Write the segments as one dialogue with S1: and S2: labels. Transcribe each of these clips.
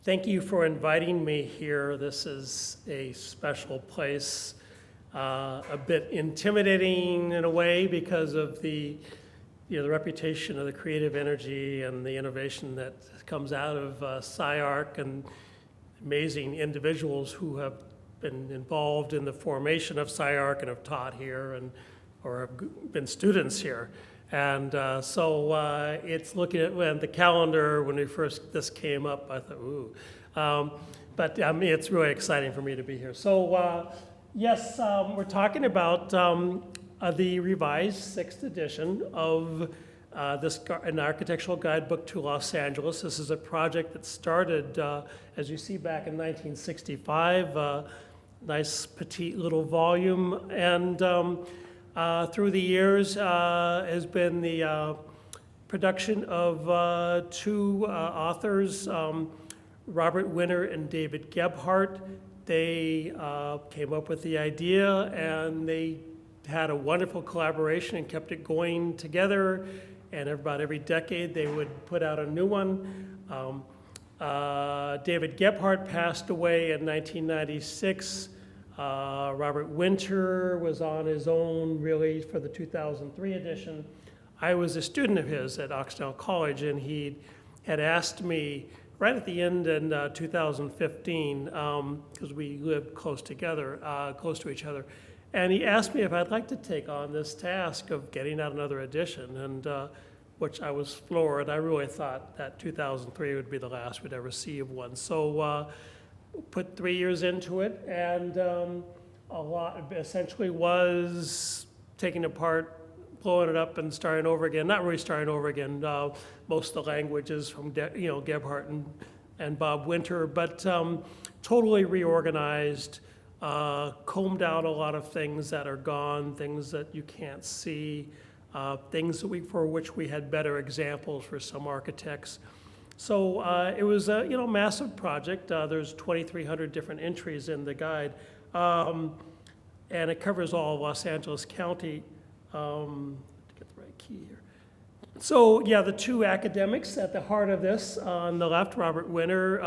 S1: Thank you for inviting me here. This is a special place, a bit intimidating in a way because of the reputation of the creative energy and the innovation that comes out of SCI-Arc and amazing individuals who have been involved in the formation of SCI-Arc and have taught here or have been students here. And so it's looking at the calendar when this came up, I thought, ooh. But it's really exciting for me to be here. So yes, we're talking about the revised 6th edition of an architectural guidebook to Los Angeles. This is a project that started, as you see, back in 1965, nice petite little volume, and through the years has been the production of two authors, Robert Winter and David Gebhard. They came up with the idea, and they had a wonderful collaboration and kept it going together, and about every decade they would put out a new one. David Gebhard passed away in 1996. Robert Winter was on his own really for the 2003 edition. I was a student of his at Occidental College, and he had asked me right at the end in 2015, because we lived close to each other, and he asked me if I'd like to take on this task of getting out another edition, and which I was floored. I really thought that 2003 would be the last we'd ever see of one. So put 3 years into it, and a lot essentially was taking apart, blowing it up, and starting over again. Not really starting over again. Most of the languages from Gebhard and Bob Winter, but totally reorganized, combed out a lot of things that are gone, things that you can't see, things that for which we had better examples for some architects. So it was a massive project. There's 2,300 different entries in the guide, and it covers all of Los Angeles County. To get the right key here. So yeah, the two academics at the heart of this, on the left, Robert Winter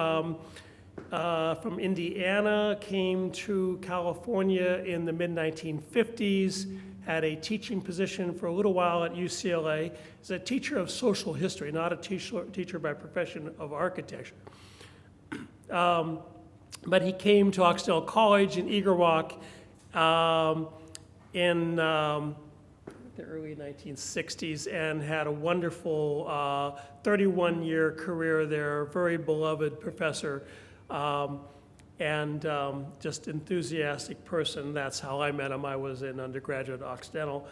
S1: from Indiana, came to California in the mid-1950s, had a teaching position for a little while at UCLA as a teacher of social history, not a teacher by profession of architecture. But he came to Occidental College in Eagle Rock in the early 1960s and had a wonderful 31-year career there, very beloved professor, and just enthusiastic person. That's how I met him. I was in undergraduate at Occidental.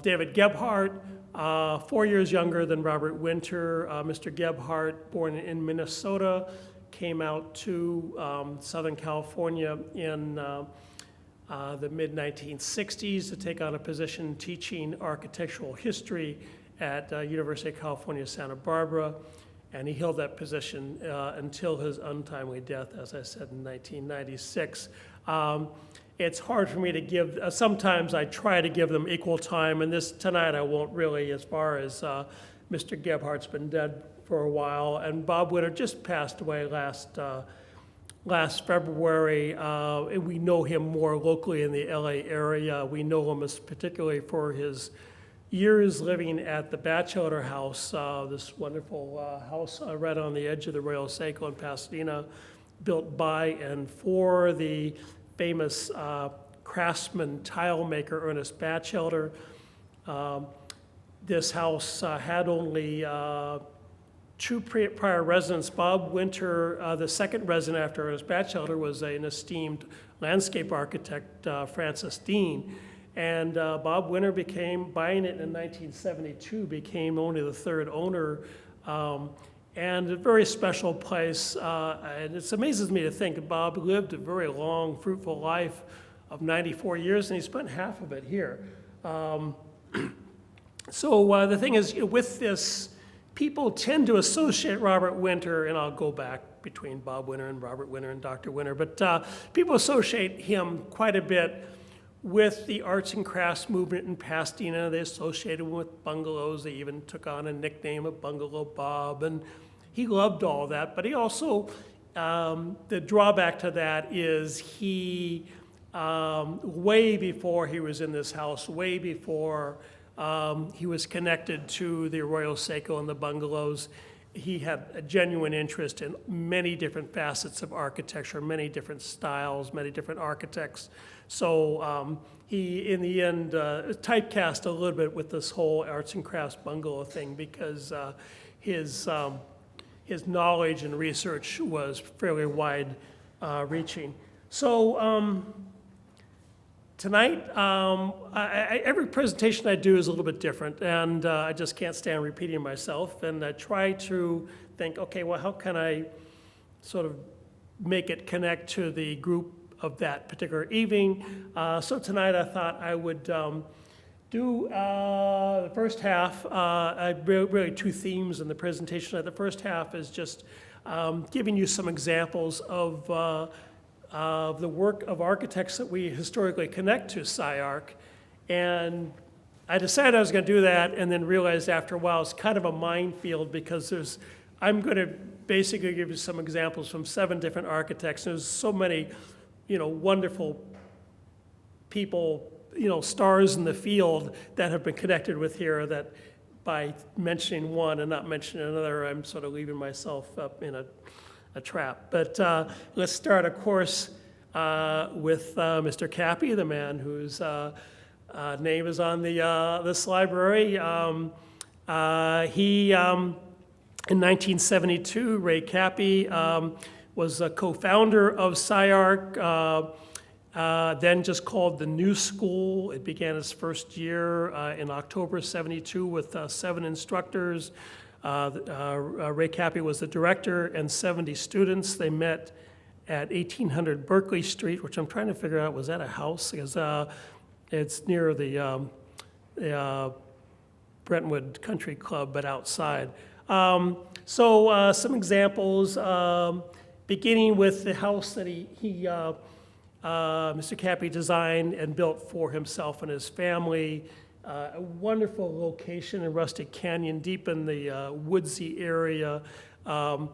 S1: David Gebhard, 4 years younger than Robert Winter. Mr. Gebhard, born in Minnesota, came out to Southern California in the mid-1960s to take on a position teaching architectural history at University of California, Santa Barbara. And he held that position until his untimely death, as I said, in 1996. It's hard for me to give, sometimes I try to give them equal time, and tonight I won't really, as far as Mr. Gebhard's been dead for a while, and Bob Winter just passed away last February. We know him more locally in the LA area. We know him particularly for his years living at the Batchelder House, this wonderful house right on the edge of the Arroyo Seco in Pasadena, built by and for the famous craftsman tile maker Ernest Batchelder. This house had only two prior residents. Bob Winter, the second resident after Ernest Batchelder, was an esteemed landscape architect, Francis Dean. And Bob Winter buying it in 1972, became only the third owner, and a very special place. And it amazes me to think Bob lived a very long, fruitful life of 94 years, and he spent half of it here. So the thing is, with this, people tend to associate Robert Winter, and I'll go back between Bob Winter and Robert Winter and Dr. Winter, but people associate him quite a bit with the arts and crafts movement in Pasadena. They associated him with bungalows. They even took on a nickname of Bungalow Bob, and he loved all that. But he also the drawback to that is he, way before he was in this house, way before he was connected to the Arroyo Seco and the bungalows, he had a genuine interest in many different facets of architecture, many different styles, many different architects. So he, in the end, typecast a little bit with this whole arts and crafts bungalow thing because his knowledge and research was fairly wide reaching. So tonight, every presentation I do is a little bit different, and I just can't stand repeating myself, and I try to think, okay, well, how can I sort of make it connect to the group of that particular evening? So tonight I thought I would do the first half, really two themes in the presentation. The first half is just giving you some examples of the work of architects that we historically connect to SCI-Arc. And I decided I was going to do that and then realized after a while it's kind of a minefield because I'm going to basically give you some examples from 7 different architects. There's so many, wonderful people, stars in the field that have been connected with here that by mentioning one and not mentioning another, I'm sort of leaving myself up in a trap. But let's start, of course, with Mr. Kappe, the man whose name is on this library. He, in 1972, Ray Kappe was a co-founder of SCI-Arc, then just called the New School. It began its first year in October '72 with 7 instructors. Ray Kappe was the director and 70 students. They met at 1800 Berkeley Street, which I'm trying to figure out, was that a house? Because it's near the Brentwood Country Club, but outside. So some examples, beginning with the house that Mr. Kappe designed and built for himself and his family. A wonderful location in Rustic Canyon, deep in the woodsy area. An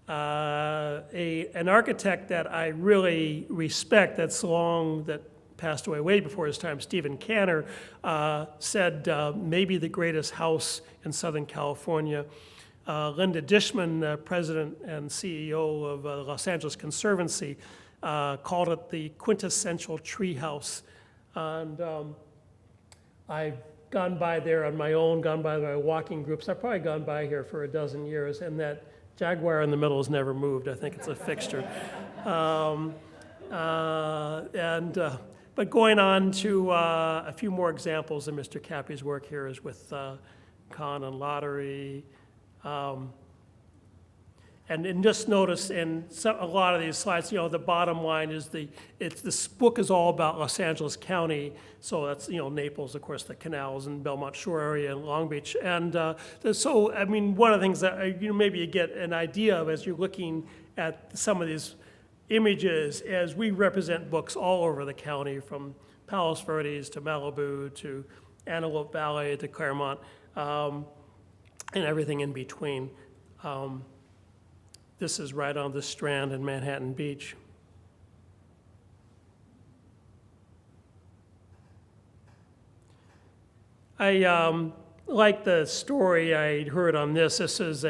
S1: architect that I really respect that passed away way before his time, Stephen Canner, said maybe the greatest house in Southern California. Linda Dishman, president and CEO of Los Angeles Conservancy, called it the quintessential tree house. And I've gone by there on my own, gone by my walking groups. I've probably gone by here for a dozen years, and that jaguar in the middle has never moved. I think it's a fixture. But going on to a few more examples of Mr. Kappe's work here is with Kahn and Lottery. And just notice in a lot of these slides, the bottom line is this book is all about Los Angeles County, so that's, Naples, of course, the canals and Belmont Shore area and Long Beach. And so, I mean, one of the things that maybe you get an idea of as you're looking at some of these images as we represent books all over the county, from Palos Verdes to Malibu to Antelope Valley to Claremont, and everything in between. This is right on the Strand in Manhattan Beach. I like the story I heard on this. This is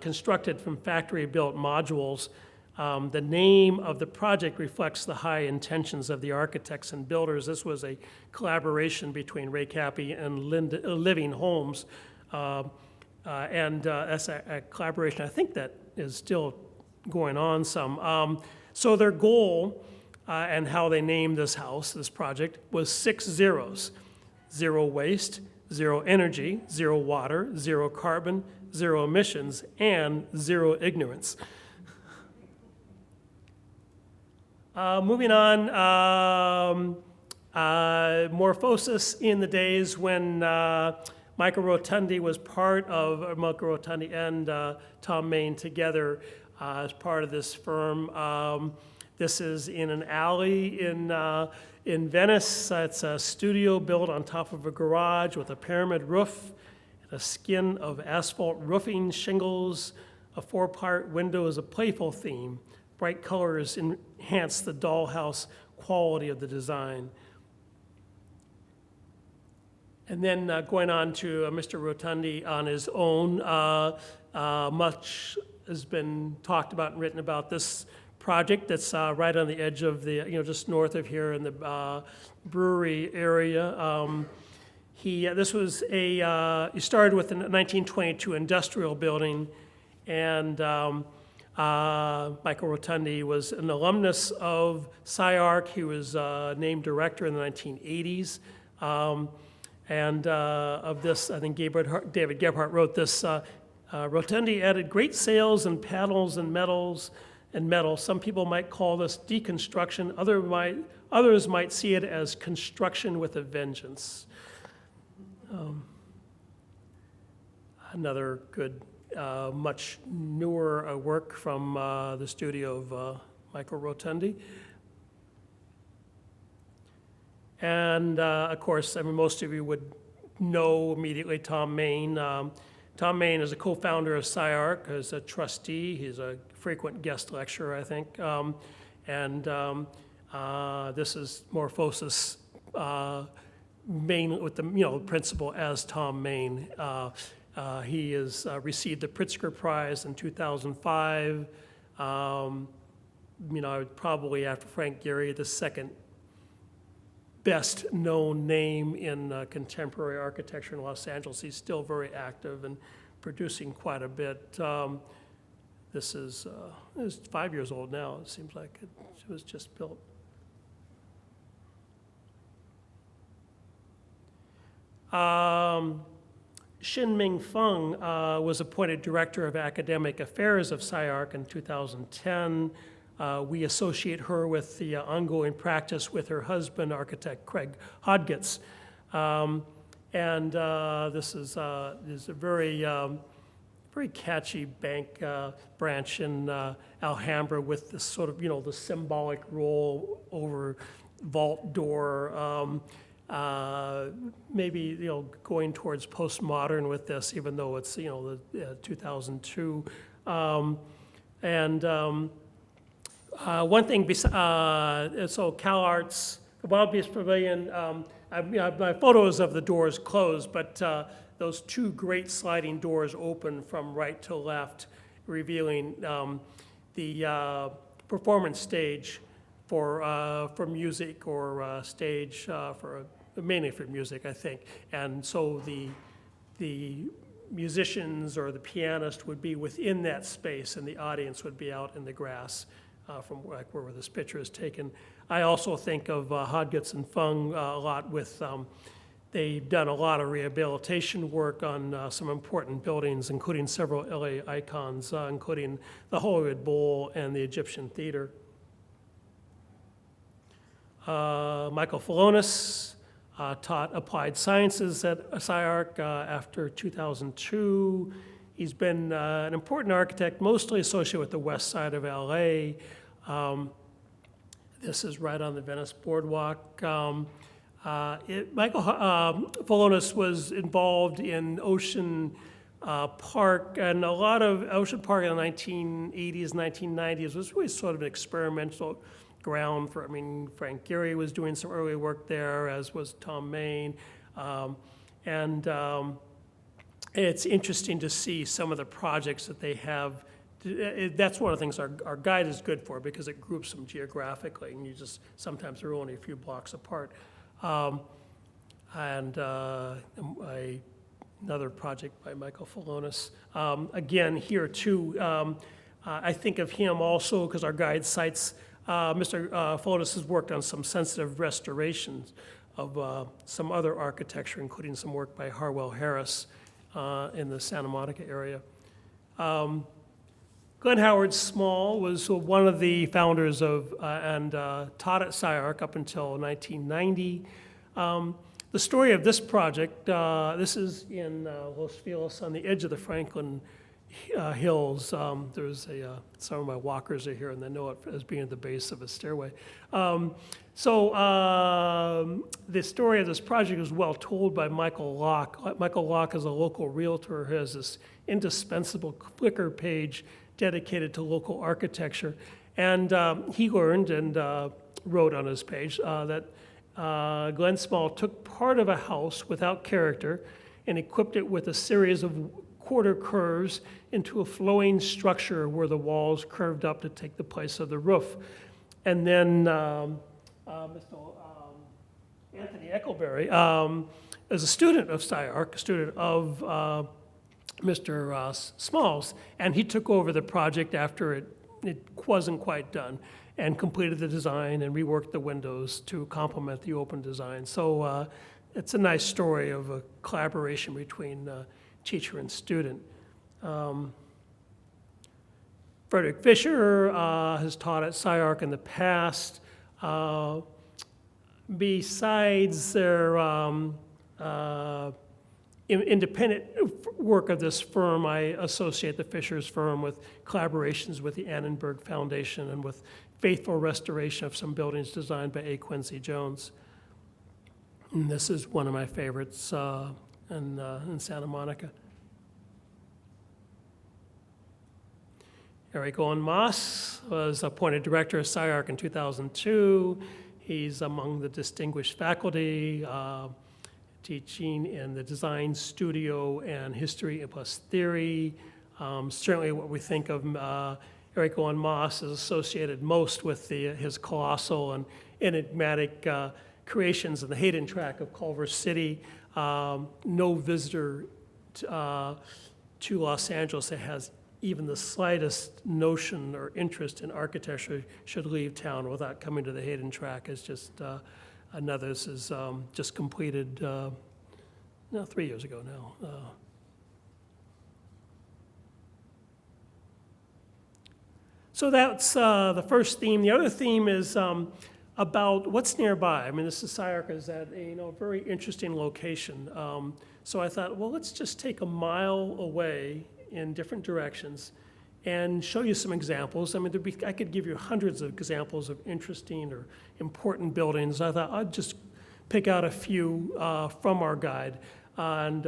S1: constructed from factory-built modules. The name of the project reflects the high intentions of the architects and builders. This was a collaboration between Ray Kappe and Living Homes. And that's a collaboration, I think, that is still going on some. So their goal and how they named this house, this project, was 6 zeros. 0 waste, 0 energy, 0 water, 0 carbon, 0 emissions, and 0 ignorance. Moving on, Morphosis in the days when Mayne Rotondi was part of, Mayne Rotondi and Thom Mayne together as part of this firm. This is in an alley in Venice. It's a studio built on top of a garage with a pyramid roof and a skin of asphalt roofing shingles. A 4-part window is a playful theme. bright colors enhance the dollhouse quality of the design. And then going on to Mr. Rotondi on his own, much has been talked about and written about this project that's right on the edge of the, just north of here in the brewery area. This was he started with a 1922 industrial building, and Michael Rotondi was an alumnus of SCI-Arc. He was named director in the 1980s. And of this, I think David Gebhard wrote this, Rotondi added great sales in panels and metals and metal. Some people might call this deconstruction. Others might see it as construction with a vengeance. Another good, much newer work from the studio of Michael Rotondi. And of course, most of you would know immediately Thom Mayne. Thom Mayne is a co-founder of SCI-Arc, as a trustee. He's a frequent guest lecturer, I think. This is Morphosis, Mayne with the principal as Thom Mayne. He has received the Pritzker Prize in 2005. Probably after Frank Gehry, the second best known name in contemporary architecture in Los Angeles. He's still very active and producing quite a bit. This is it's 5 years old now. It seems like it was just built. Hsinming Fung was appointed Director of Academic Affairs of SCI-Arc in 2010. We associate her with the ongoing practice with her husband, architect Craig Hodgetts. This is a very, very catchy bank branch in Alhambra with this sort of, the symbolic roll over vault door. Maybe, going towards postmodern with this, even though it's, the 2002. One thing, so CalArts, the Wild Beast Pavilion, my photos of the doors closed, but those two great sliding doors open from right to left, revealing the performance stage for music, or stage mainly for music, I think. And so the musicians or the pianist would be within that space, and the audience would be out in the grass. From where this picture is taken. I also think of Hodgetts and Fung a lot with, they've done a lot of rehabilitation work on some important buildings, including several LA icons, including the Hollywood Bowl and the Egyptian Theater. Michael Folonis taught applied sciences at SCI-Arc after 2002. He's been an important architect, mostly associated with the west side of LA. This is right on the Venice Boardwalk. Michael Folonis was involved in Ocean Park, and a lot of Ocean Park in the 1980s, 1990s was really sort of an experimental ground for, Frank Gehry was doing some early work there, as was Thom Mayne. It's interesting to see some of the projects that they have. That's one of the things our guide is good for, because it groups them geographically, and sometimes they're only a few blocks apart. Another project by Michael Folonis. Again, here too, I think of him also because our guide cites Mr. Folonis has worked on some sensitive restorations of some other architecture, including some work by Harwell Harris in the Santa Monica area. Glenn Howard Small was one of the founders of and taught at SCI-Arc up until 1990. The story of this project, this is in Los Feliz on the edge of the Franklin Hills. There's some of my walkers are here, and they know it as being at the base of a stairway. The story of this project is well told by Michael Locke. Michael Locke is a local realtor who has this indispensable Flickr page dedicated to local architecture. And he learned and wrote on his page that Glen Small took part of a house without character and equipped it with a series of quarter curves into a flowing structure where the walls curved up to take the place of the roof. And then Mr. Anthony Eckelberry is a student of SCI-Arc, a student of Mr. Smalls, and he took over the project after it wasn't quite done and completed the design and reworked the windows to complement the open design. So it's a nice story of a collaboration between teacher and student. Frederick Fischer has taught at SCI-Arc in the past. Besides their independent work of this firm, I associate the Fischer's firm with collaborations with the Annenberg Foundation and with faithful restoration of some buildings designed by A. Quincy Jones. And this is one of my favorites in Santa Monica. Owen Moss was appointed director of SCI-Arc in 2002. He's among the distinguished faculty, teaching in the design studio and history plus theory. Certainly what we think of Owen Moss is associated most with his colossal and enigmatic creations in the Hayden tract of Culver City. No visitor to Los Angeles that has even the slightest notion or interest in architecture should leave town without coming to the Hayden tract. It's just another. This is just completed 3 years ago now. So that's the first theme. The other theme is about what's nearby. I mean, this SCI-Arc is at a very interesting location. So I thought, well, let's just take a mile away in different directions and show you some examples. I mean, I could give you hundreds of examples of interesting or important buildings. I thought I'd just pick out a few from our guide and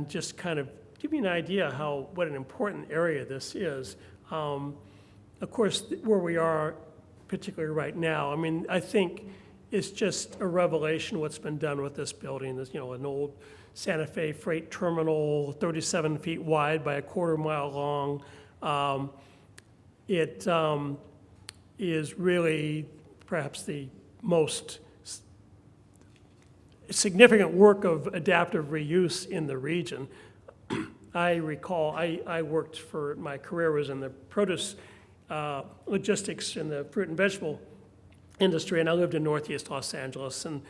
S1: just kind of give you an idea what an important area this is. Of course, where we are, particularly right now, I mean, I think it's just a revelation what's been done with this building. There's, an old Santa Fe freight terminal, 37 feet wide by a quarter mile long. It is really perhaps the most significant work of adaptive reuse in the region. I recall I worked my career was in the produce logistics in the fruit and vegetable industry, and I lived in Northeast Los Angeles, and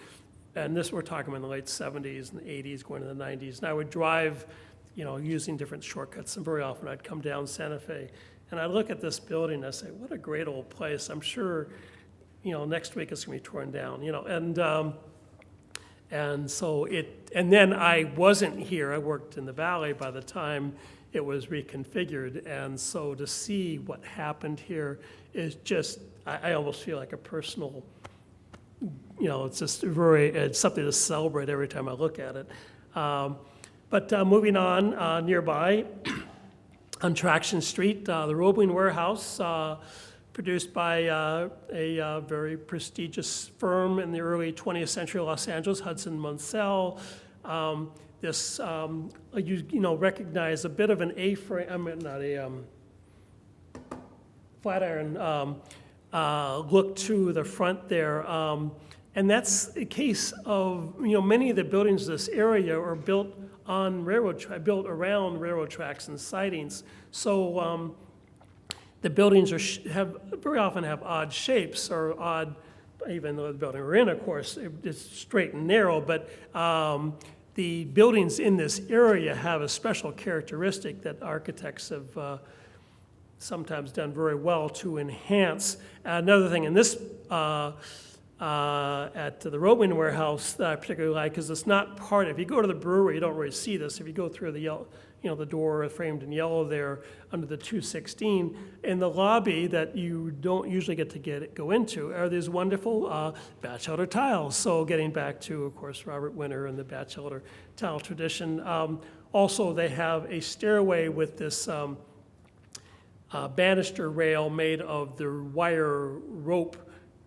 S1: this we're talking about in the late 70s and the 80s, going to the 90s, and I would drive, using different shortcuts, and very often I'd come down Santa Fe, and I'd look at this building and I'd say, what a great old place. I'm sure, next week it's gonna be torn down, and then I wasn't here. I worked in the Valley by the time it was reconfigured, and so to see what happened here is just, I almost feel like a personal, it's just it's something to celebrate every time I look at it. But moving on, nearby, on Traction Street, the Roebling Warehouse, produced by a very prestigious firm in the early 20th century Los Angeles, Hudson Munsell. This, recognize a bit of an A-frame, not a flat iron look to the front there. And that's a case of, many of the buildings in this area are built on built around railroad tracks and sidings. So the buildings very often have odd shapes or odd, even though the building we're in, of course, it's straight and narrow, but the buildings in this area have a special characteristic that architects have sometimes done very well to enhance. Another thing in this, at the Roebling Warehouse that I particularly like is it's not part of, if you go to the brewery, you don't really see this. If you go through the yellow, the door framed in yellow there under the 216, in the lobby that you don't usually get to go into are these wonderful bachelor tiles. So getting back to, of course, Robert Winter and the bachelor tile tradition. Also, they have a stairway with this banister rail made of the wire rope,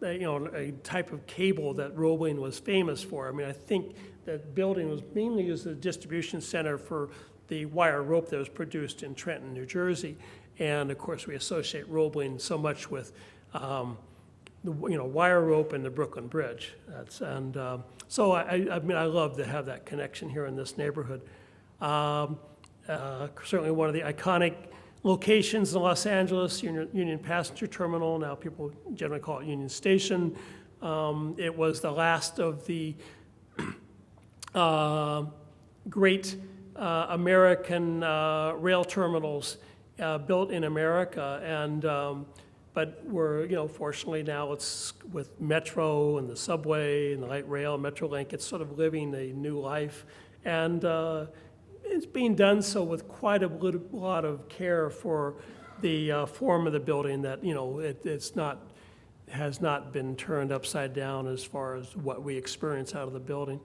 S1: a type of cable that Roebling was famous for. I mean, I think that building was mainly used as a distribution center for the wire rope that was produced in Trenton, New Jersey. And of course, we associate Roebling so much with the wire rope and the Brooklyn Bridge. So I mean, I love to have that connection here in this neighborhood. Certainly one of the iconic locations in Los Angeles, Union Passenger Terminal. Now people generally call it Union Station. It was the last of the great American rail terminals built in America, and but we're, fortunately now it's with Metro and the subway and the light rail, Metrolink, it's sort of living a new life, and it's being done so with quite a lot of care for the form of the building, that has not been turned upside down as far as what we experience out of the building.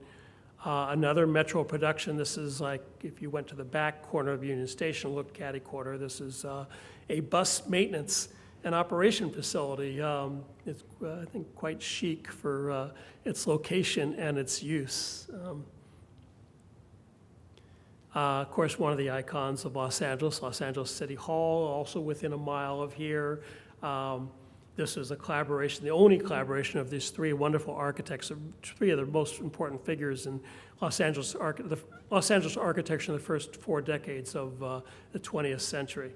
S1: Another Metro production, this is like if you went to the back corner of Union Station, looked catty corner, this is a bus maintenance and operation facility. It's, I think, quite chic for its location and its use. Of course, one of the icons of Los Angeles City Hall, also within a mile of here. This is a collaboration, the only collaboration of these three wonderful architects, three of the most important figures in Los Angeles architecture in the first 4 decades of the 20th century.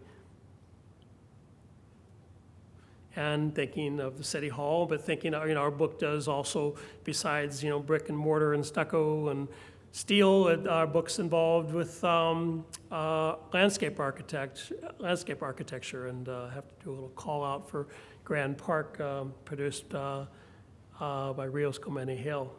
S1: And thinking of the City Hall, but thinking, our book does also, besides, brick and mortar and stucco and steel, our book's involved with landscape architecture, and have to do a little call out for Grand Park, produced by Rios Comeni Hill.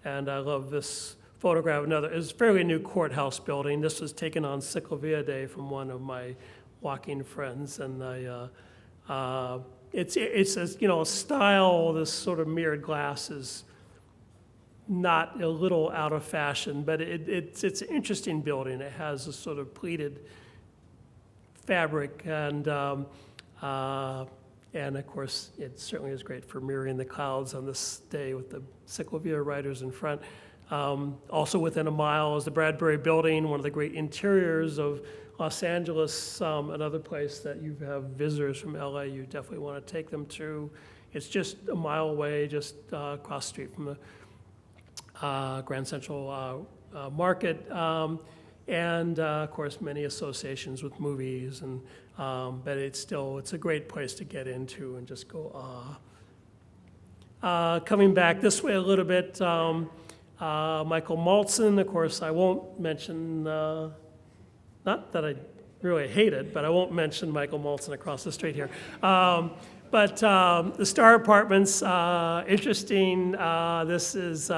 S1: And I love this photograph. It's a fairly new courthouse building. This was taken on Ciclovia Day from one of my walking friends, and it's a style. This sort of mirrored glass is not a little out of fashion, but it's an interesting building. It has a sort of pleated fabric, and of course, it certainly is great for mirroring the clouds on this day with the Ciclovia riders in front. Also within a mile is the Bradbury Building, one of the great interiors of Los Angeles, another place that you have visitors from LA, you definitely want to take them to. It's just a mile away, just across the street from the Grand Central Market, and of course many associations with movies, and but it's a great place to get into and just go coming back this way a little bit, Michael Maltson, of course I won't mention, not that I really hate it, but I won't mention Michael Maltson across the street here. But the Star Apartments, interesting. This is,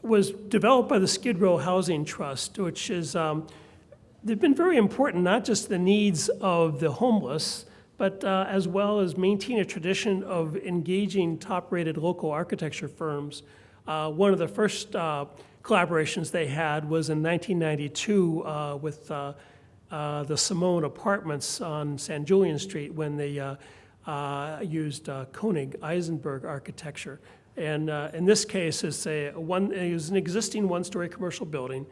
S1: was developed by the Skid Row Housing Trust, which is, they've been very important, not just the needs of the homeless, but as well as maintain a tradition of engaging top-rated local architecture firms. One of the first collaborations they had was in 1992 with the Simone Apartments on San Julian Street, when they used Koenig Eisenberg architecture. And in this case, it was an existing one-story commercial building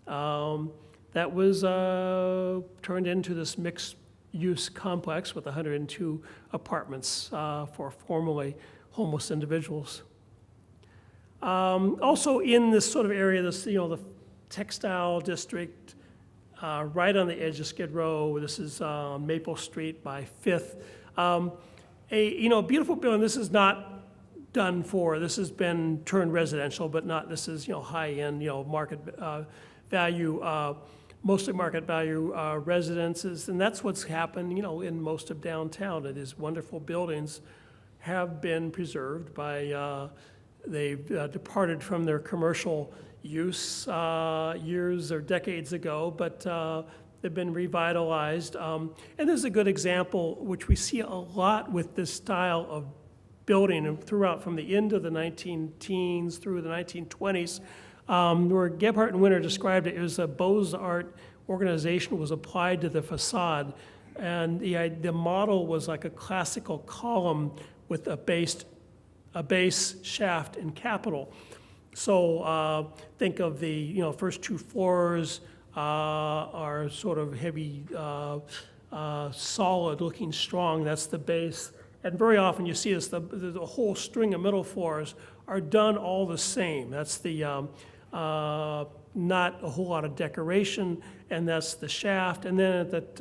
S1: that was turned into this mixed-use complex with 102 apartments for formerly homeless individuals. Also in this sort of area, the textile district, right on the edge of Skid Row. This is Maple Street by 5th. A beautiful building. This is not done for. This has been turned residential, but not. This is high-end, market value, mostly market value residences, and that's what's happened, in most of downtown. These wonderful buildings have been preserved by. They've departed from their commercial use years or decades ago, but they've been revitalized. And there's a good example, which we see a lot with this style of building and throughout from the end of the 19 teens through the 1920s, Where Gebhard and Winter described it, it was a Beaux-Art organization was applied to the facade. And the model was like a classical column with a base, shaft, and capital. So think of the first two floors are sort of heavy, solid looking strong. That's the base. And very often you see this, the whole string of middle floors are done all the same. That's the not a whole lot of decoration, and that's the shaft. And then at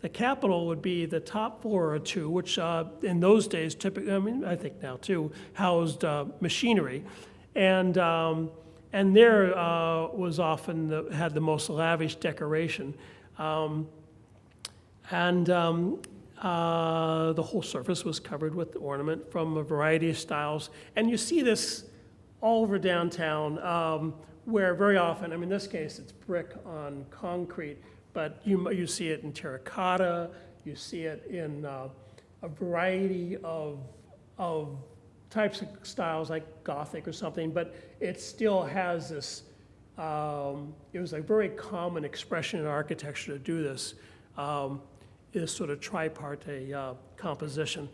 S1: the capital would be the top floor or two, which in those days, typically, I mean, I think now too, housed machinery. And there was often had the most lavish decoration. The whole surface was covered with ornament from a variety of styles. And you see this all over downtown, where very often, I mean, in this case, it's brick on concrete, but you see it in terracotta, you see it in a variety of types of styles like Gothic or something, but it still has this, it was a very common expression in architecture to do this, this sort of tripartite composition.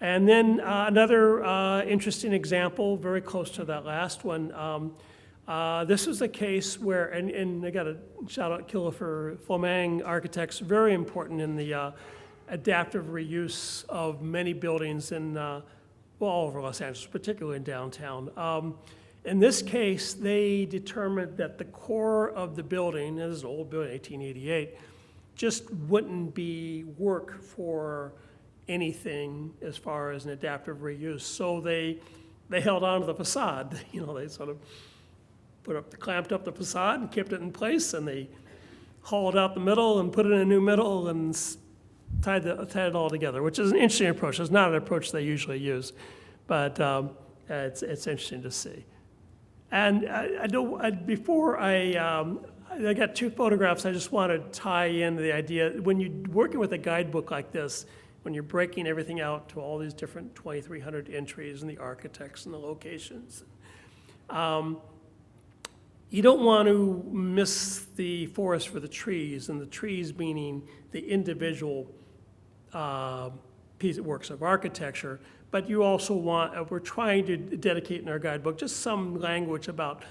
S1: And then another interesting example, very close to that last one, this was a case where, and I got a shout out for Thom Mayne architects, very important in the adaptive reuse of many buildings in, all over Los Angeles, particularly in downtown. In this case, they determined that the core of the building, this is an old building, 1888, just wouldn't be work for anything as far as an adaptive reuse. So they held on to the facade. They sort of clamped up the facade and kept it in place, and they hauled out the middle and put in a new middle and tied it all together, which is an interesting approach. It's not an approach they usually use, but it's interesting to see. And before I got two photographs I just want to tie in the idea. When you're working with a guidebook like this, when you're breaking everything out to all these different 2,300 entries and the architects and the locations, you don't want to miss the forest for the trees, and the trees meaning the individual works of architecture, but you also want, we're trying to dedicate in our guidebook just some language about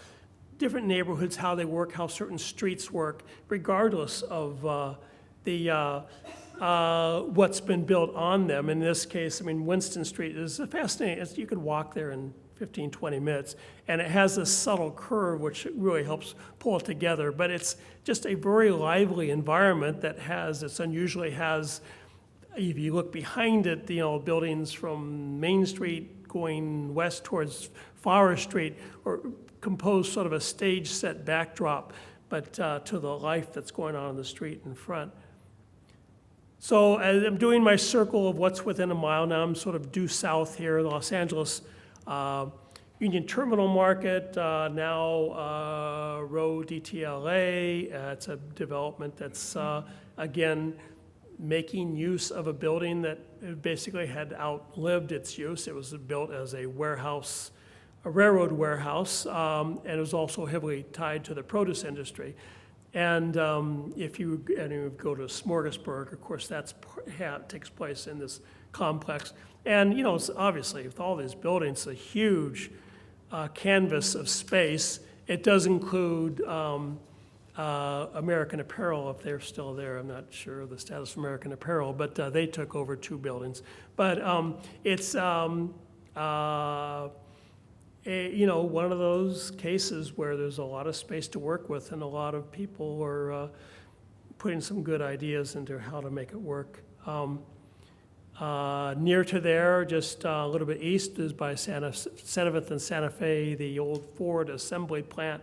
S1: different neighborhoods, how they work, how certain streets work, regardless of what's been built on them. In this case, I mean, Winston Street is fascinating. You could walk there in 15, 20 minutes, and it has this subtle curve which really helps pull it together, but it's just a very lively environment that unusually has, if you look behind it, buildings from Main Street going west towards Flower Street, or compose sort of a stage set backdrop, but to the life that's going on in the street in front. So as I'm doing my circle of what's within a mile now. I'm sort of due south here, the Los Angeles Union Terminal Market, now Row DTLA. It's a development that's, again, making use of a building that basically had outlived its use. It was built as a warehouse, a railroad warehouse, and it was also heavily tied to the produce industry. And if you go to Smorgasburg, of course, takes place in this complex. And, it's obviously, with all these buildings, a huge canvas of space. It does include American Apparel, if they're still there. I'm not sure of the status of American Apparel, but they took over two buildings. But it's one of those cases where there's a lot of space to work with, and a lot of people are putting some good ideas into how to make it work. Near to there, just a little bit east, is by Senevith and Santa Fe, the old Ford assembly plant.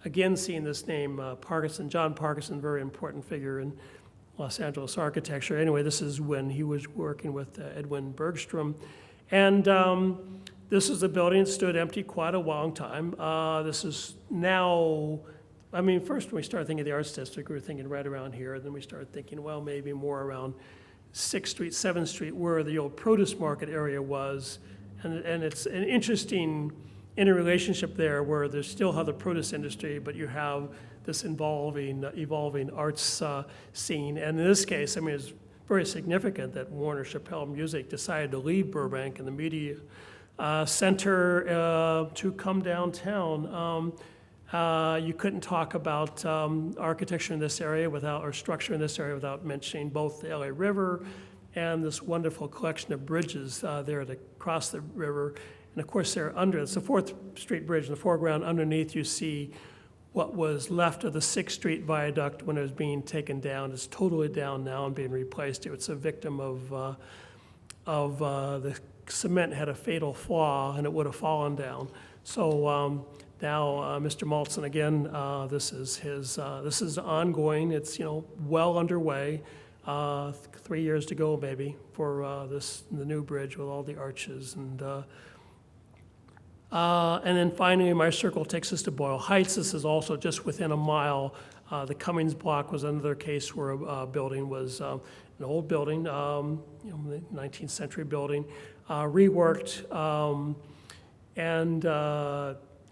S1: Again, seeing this name, John Parkinson, very important figure in Los Angeles architecture. Anyway, this is when he was working with Edwin Bergstrom. And this is a building that stood empty quite a long time. This is now, first when we started thinking of the Arts District, we were thinking right around here, and then we started thinking, well, maybe more around 6th Street, 7th Street, where the old produce market area was. And it's an interesting interrelationship there where there's still have the produce industry, but you have this evolving arts scene. And in this case, I mean, it's very significant that Warner Chappell Music decided to leave Burbank and the media center to come downtown. You couldn't talk about architecture in this area or structure in this area without mentioning both the LA River and this wonderful collection of bridges there to cross the river. And of course, it's the 4th Street Bridge. In the foreground, underneath, you see what was left of the 6th Street Viaduct when it was being taken down. It's totally down now and being replaced. It's a victim of the cement had a fatal flaw and it would have fallen down. So now Mr. Maltzan, again, this is ongoing. It's well underway. 3 years to go maybe for the new bridge with all the arches and then finally, my circle takes us to Boyle Heights. This is also just within a mile. The Cummings Block was another case where a building was an old building, the 19th century building, reworked, and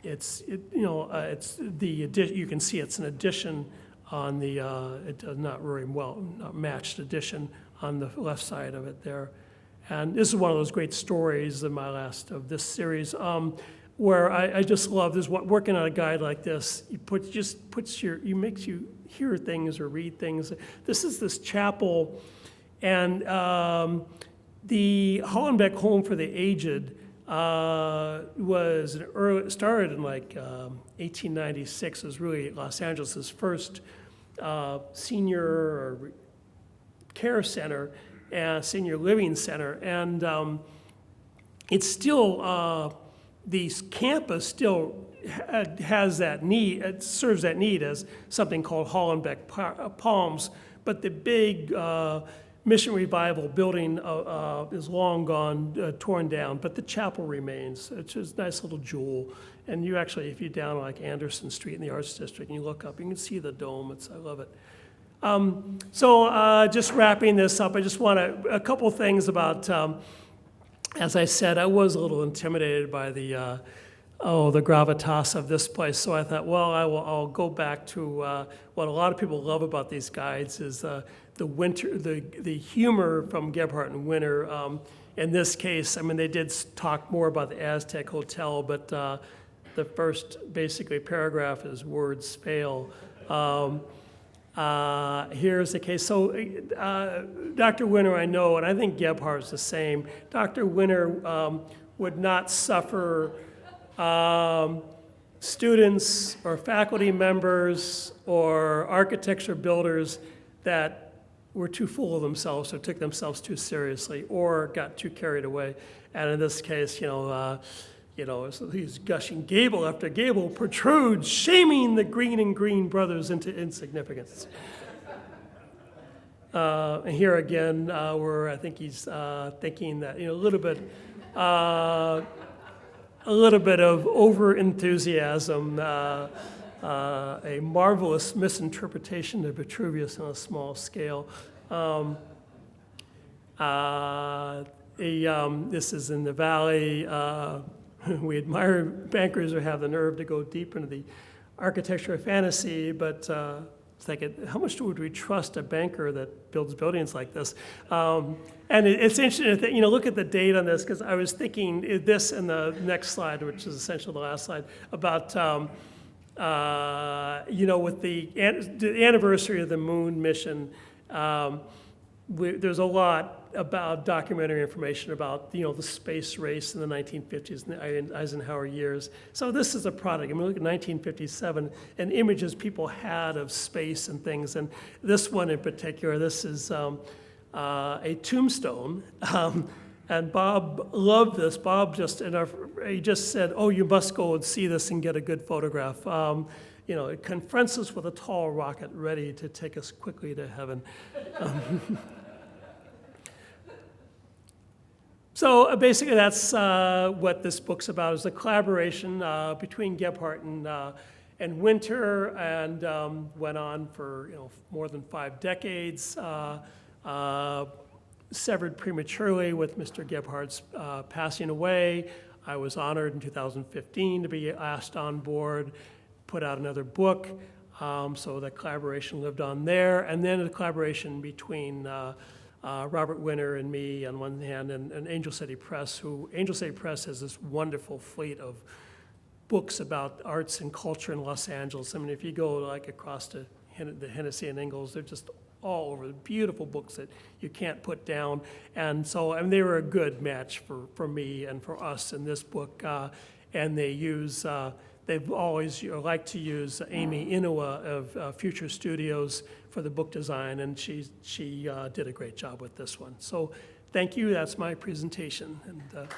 S1: it's you can see it's an addition on the it does not very well not matched addition on the left side of it there. And this is one of those great stories of my last of this series, where I just love this. Working on a guide like this, makes you hear things or read things. This is this chapel, and the Hollenbeck Home for the Aged started in 1896. It was really Los Angeles' first senior or care center. Senior living center, and it's still the campus still has that need. It serves that need as something called Hollenbeck Palms, but the big Mission Revival building is long gone, torn down, but the chapel remains. It's just a nice little jewel. And you actually, if you're down like Anderson Street in the Arts District and you look up, you can see the dome. I love it. Just wrapping this up, I just want a couple things about, as I said, I was a little intimidated by the gravitas of this place. So I thought, well, I'll go back to what a lot of people love about these guides is the humor from Gebhard and Winter. In this case, I mean, they did talk more about the Aztec Hotel, but the first basically paragraph is words fail. Here's the case. So Dr. Winter, I know, and I think Gebhard's the same. Dr. Winter would not suffer students or faculty members or architecture builders that were too full of themselves or took themselves too seriously or got too carried away. And in this case, so he's gushing gable after gable protrudes, shaming the Green and Green brothers into insignificance. And here again, where I think he's thinking that a little bit of over-enthusiasm, a marvelous misinterpretation of Vitruvius on a small scale. This is in the valley. We admire bankers who have the nerve to go deep into the architecture of fantasy, but it's like, how much would we trust a banker that builds buildings like this? And it's interesting to look at the date on this, because I was thinking this in the next slide, which is essentially the last slide, about with the anniversary of the moon mission. There's a lot about documentary information about the space race in the 1950s and the Eisenhower years. So this is a product. I mean, look at 1957 and images people had of space and things. And this one in particular, this is a tombstone. And Bob loved this. Bob he just said, "Oh, you must go and see this and get a good photograph." It confronts us with a tall rocket ready to take us quickly to heaven. So basically, that's what this book's about: is the collaboration between Gebhard and Winter, and went on for more than 5 decades. Severed prematurely with Mr. Gebhard's passing away. I was honored in 2015 to be asked on board, put out another book, so the collaboration lived on there. And then the collaboration between Robert Winter and me on one hand, and Angel City Press, Angel City Press has this wonderful fleet of books about arts and culture in Los Angeles. I mean, if you go like across the Hennessy and Ingalls, they're just all over, beautiful books that you can't put down. And so, I mean, they were a good match for me and for us in this book. And they use, they've always liked to use Amy Inoue of Future Studios for the book design, and she did a great job with this one. So thank you, that's my presentation. And